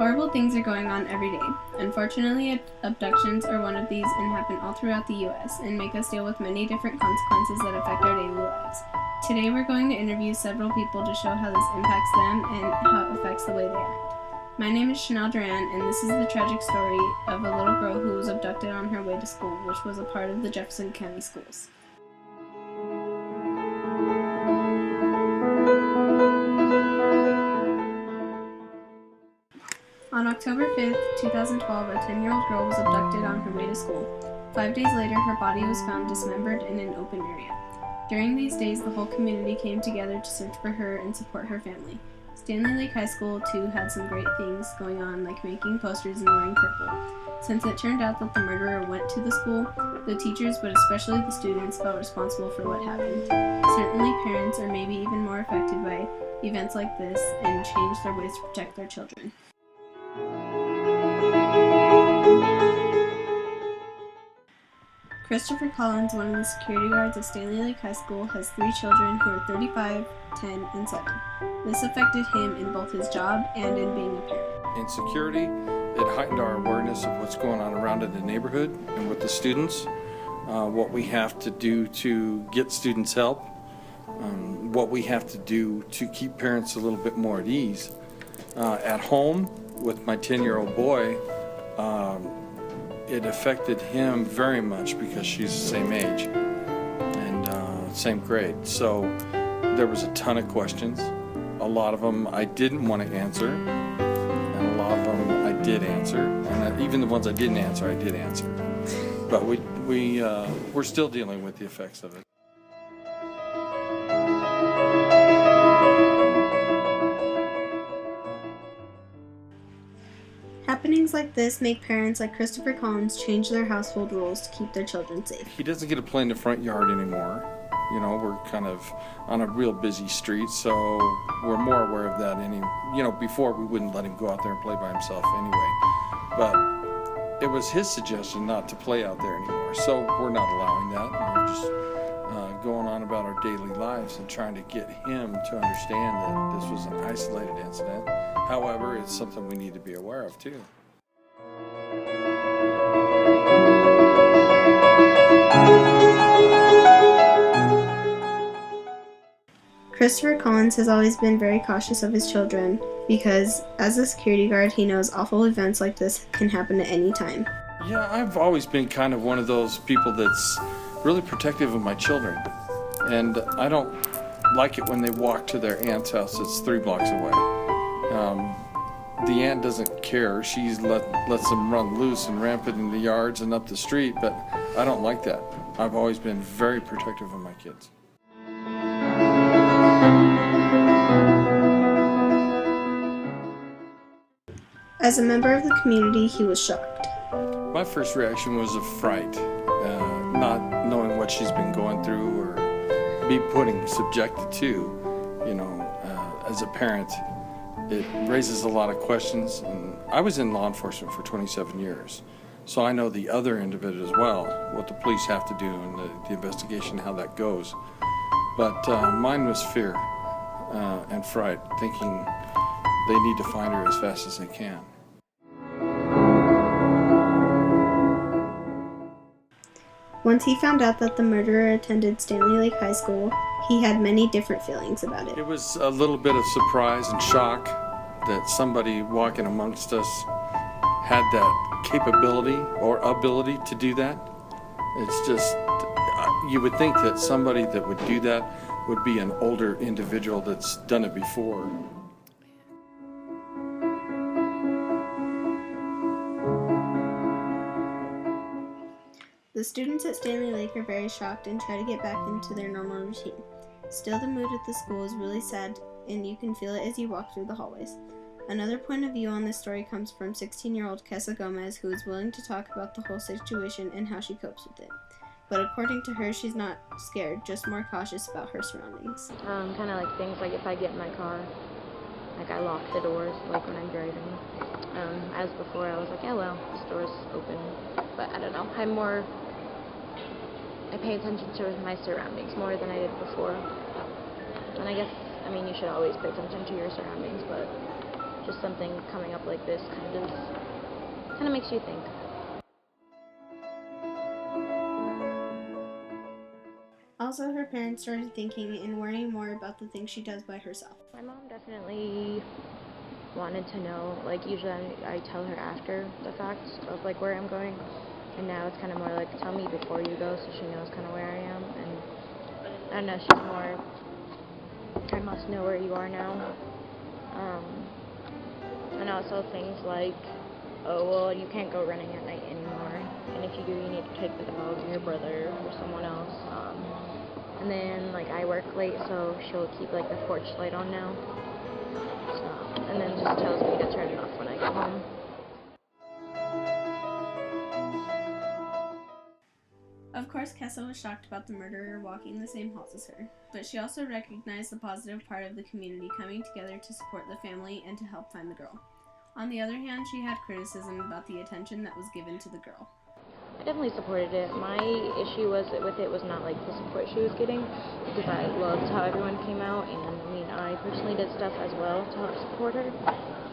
Horrible things are going on every day. Unfortunately, abductions are one of these and happen all throughout the U.S. and make us deal with many different consequences that affect our daily lives. Today we're going to interview several people to show how this impacts them and how it affects the way they act. My name is Shanelle Duran, and this is the tragic story of a little girl who was abducted on her way to school, which was a part of the Jefferson County Schools. On October 5th, 2012, a 10-year-old girl was abducted on her way to school. 5 days later, her body was found dismembered in an open area. During these days, the whole community came together to search for her and support her family. Stanley Lake High School, too, had some great things going on, like making posters and wearing purple. Since it turned out that the murderer went to the school, the teachers, but especially the students, felt responsible for what happened. Certainly, parents are maybe even more affected by events like this and change their ways to protect their children. Christopher Collins, one of the security guards at Stanley Lake High School, has 3 children who are 35, 10, and 7. This affected him in both his job and in being a parent. In security, it heightened our awareness of what's going on around in the neighborhood and with the students, what we have to do to get students help, what we have to do to keep parents a little bit more at ease. At home with my 10-year-old boy, it affected him very much because she's the same age and same grade. So there was a ton of questions. A lot of them I didn't want to answer, and a lot of them I did answer, and even the ones I didn't answer, I did answer. But we're still dealing with the effects of it. Happenings like this make parents like Christopher Collins change their household rules to keep their children safe. He doesn't get to play in the front yard anymore. You know, we're kind of on a real busy street, so we're more aware of that. Before we wouldn't let him go out there and play by himself anyway. But it was his suggestion not to play out there anymore, so we're not allowing that. We're just going on about our daily lives and trying to get him to understand that this was an isolated incident. However, it's something we need to be aware of too. Christopher Collins has always been very cautious of his children because, as a security guard, he knows awful events like this can happen at any time. Yeah, I've always been kind of one of those people that's really protective of my children. And I don't like it when they walk to their aunt's house that's 3 blocks away. The aunt doesn't care. She lets them run loose and rampant in the yards and up the street, but I don't like that. I've always been very protective of my kids. As a member of the community, he was shocked. My first reaction was of fright, not knowing what she's been going through or be subjected to. As a parent, it raises a lot of questions. And I was in law enforcement for 27 years, so I know the other end of it as well, what the police have to do and the investigation, how that goes. But mine was fear and fright, thinking they need to find her as fast as they can. Once he found out that the murderer attended Stanley Lake High School, he had many different feelings about it. It was a little bit of surprise and shock that somebody walking amongst us had that capability or ability to do that. It's just, you would think that somebody that would do that would be an older individual that's done it before. The students at Stanley Lake are very shocked and try to get back into their normal routine. Still, the mood at the school is really sad, and you can feel it as you walk through the hallways. Another point of view on this story comes from 16-year-old Kessa Gomez, who is willing to talk about the whole situation and how she copes with it. But according to her, she's not scared, just more cautious about her surroundings. Kind of like things like if I get in my car, like I lock the doors, like when I'm driving. As before, I was like, yeah, well, this door's open. But I don't know, I pay attention to my surroundings more than I did before. And I guess, you should always pay attention to your surroundings, but just something coming up like this kind of makes you think. Also, her parents started thinking and worrying more about the things she does by herself. My mom definitely wanted to know, like usually I tell her after the fact of like where I'm going, and now it's kind of more like tell me before you go so she knows kind of where I am, and I don't know, she's more, I must know where you are now. And also things like, oh well, you can't go running at night anymore, and if you do, you need to take the dog or your brother or someone else. And then like I work late, so she'll keep like the porch light on now. And then just tells me to turn it off when I get home. Of course, Kessa was shocked about the murderer walking the same halls as her, but she also recognized the positive part of the community coming together to support the family and to help find the girl. On the other hand, she had criticism about the attention that was given to the girl. I definitely supported it. My issue with it was not like the support she was getting, because I loved how everyone came out, and I mean, I personally did stuff as well to help support her.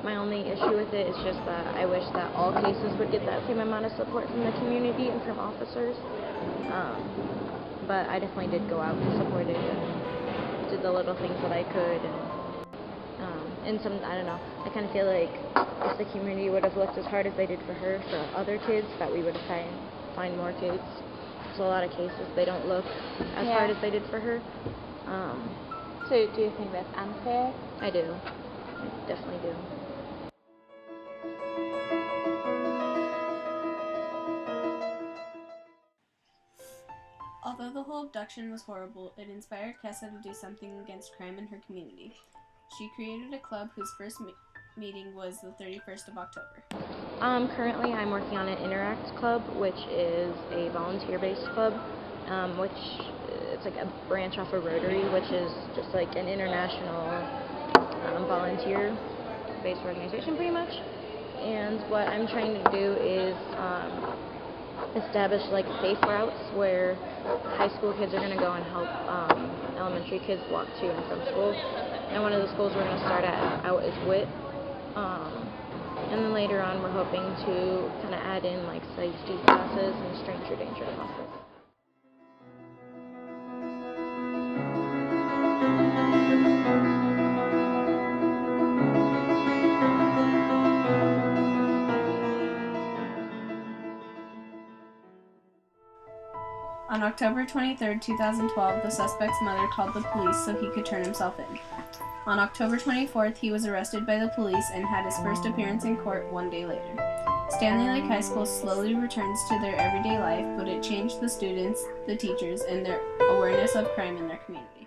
My only issue with it is just that I wish that all cases would get that same amount of support from the community and from officers. But I definitely did go out and support it and did the little things that I could, and some, I don't know, I kind of feel like if the community would have looked as hard as they did for her, for other kids, that we would have find more kids. So a lot of cases, they don't look as hard as they did for her. So do you think that's unfair? I do. I definitely do. Although the whole abduction was horrible, it inspired Kessa to do something against crime in her community. She created a club whose first meeting was the 31st of October. Currently I'm working on an Interact Club, which is a volunteer-based club, which it's like a branch off of Rotary, which is just like an international volunteer-based organization pretty much. And what I'm trying to do is establish like safe routes where high school kids are going to go and help elementary kids walk to and from school. And one of the schools we're going to start out is WIT. And then later on we're hoping to kind of add in like safety classes and stranger danger classes. On October 23, 2012, the suspect's mother called the police so he could turn himself in. On October 24th, he was arrested by the police and had his first appearance in court one day later. Stanley Lake High School slowly returns to their everyday life, but it changed the students, the teachers, and their awareness of crime in their community.